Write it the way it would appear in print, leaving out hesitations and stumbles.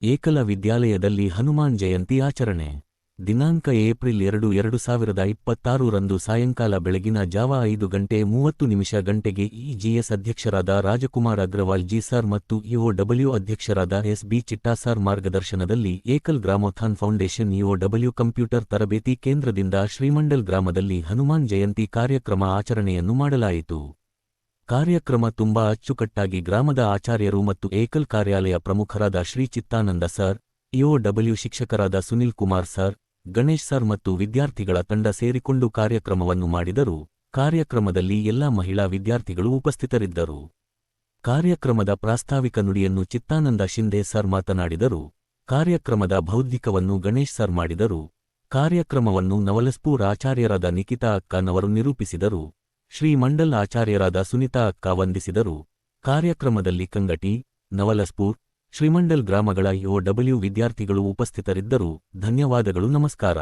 ಏಕಲ ವಿದ್ಯಾಲಯದಲ್ಲಿ ಹನುಮಾನ್ ಜಯಂತಿ ಆಚರಣೆ. ದಿನಾಂಕ ಏಪ್ರಿಲ್ 2, 2026 ರಂದು ಸಾಯಂಕಾಲ ಬೆಳಗಿನ ಜಾವ 5:30 ಗಂಟೆಗೆ ಇಜಿಎಸ್ ಅಧ್ಯಕ್ಷರಾದ ರಾಜಕುಮಾರ್ ಅಗ್ರವಾಲ್ ಜಿ ಸರ್ ಮತ್ತು ಇಒಡಬ್ಲ್ಯೂ ಅಧ್ಯಕ್ಷರಾದ ಎಸ್.ಬಿ. ಚಿಟ್ಟಾ ಸರ್ ಮಾರ್ಗದರ್ಶನದಲ್ಲಿ ಏಕಲ್ ಗ್ರಾಮೋತ್ಥಾನ್ ಫೌಂಡೇಶನ್ ಇಒಡಬ್ಲ್ಯೂ ಕಂಪ್ಯೂಟರ್ ತರಬೇತಿ ಕೇಂದ್ರದಿಂದ ಶ್ರೀಮಂಡಲ್ ಗ್ರಾಮದಲ್ಲಿ ಹನುಮಾನ್ ಜಯಂತಿ ಕಾರ್ಯಕ್ರಮ ಆಚರಣೆಯನ್ನು ಮಾಡಲಾಯಿತು. ಕಾರ್ಯಕ್ರಮ ತುಂಬಾ ಅಚ್ಚುಕಟ್ಟಾಗಿ ಗ್ರಾಮದ ಆಚಾರ್ಯರು ಮತ್ತು ಏಕಲ್ ಕಾರ್ಯಾಲಯ ಪ್ರಮುಖರಾದ ಶ್ರೀ ಚಿತ್ತಾನಂದ ಸರ್, ಇಒಡಬ್ಲ್ಯೂ ಶಿಕ್ಷಕರಾದ ಸುನಿಲ್ ಕುಮಾರ್ ಸರ್, ಗಣೇಶ್ ಸರ್ ಮತ್ತು ವಿದ್ಯಾರ್ಥಿಗಳ ತಂಡ ಸೇರಿಕೊಂಡು ಕಾರ್ಯಕ್ರಮವನ್ನು ಮಾಡಿದರು. ಕಾರ್ಯಕ್ರಮದಲ್ಲಿ ಎಲ್ಲಾ ಮಹಿಳಾ ವಿದ್ಯಾರ್ಥಿಗಳು ಉಪಸ್ಥಿತರಿದ್ದರು. ಕಾರ್ಯಕ್ರಮದ ಪ್ರಾಸ್ತಾವಿಕ ನುಡಿಯನ್ನು ಚಿತ್ತಾನಂದ ಶಿಂದೆ ಸರ್ ಮಾತನಾಡಿದರು. ಕಾರ್ಯಕ್ರಮದ ಬೌದ್ಧಿಕವನ್ನು ಗಣೇಶ್ ಸರ್ ಮಾಡಿದರು. ಕಾರ್ಯಕ್ರಮವನ್ನು ನವಲಸ್ಪೂರ್ ಆಚಾರ್ಯರಾದ ನಿಖಿತಾ ಅಕ್ಕನವರು ನಿರೂಪಿಸಿದರು. ಶ್ರೀಮಂಡಲ್ ಆಚಾರ್ಯರಾದ ಸುನಿತಾ ಅಕ್ಕ ವಂದಿಸಿದರು. ಕಾರ್ಯಕ್ರಮದಲ್ಲಿ ಕಂಗಟಿ, ನವಲಸ್ಪೂರ್, ಶ್ರೀಮಂಡಲ್ ಗ್ರಾಮಗಳ ಇಒಡಬ್ಲ್ಯೂ ವಿದ್ಯಾರ್ಥಿಗಳು ಉಪಸ್ಥಿತರಿದ್ದರು. ಧನ್ಯವಾದಗಳು. ನಮಸ್ಕಾರ.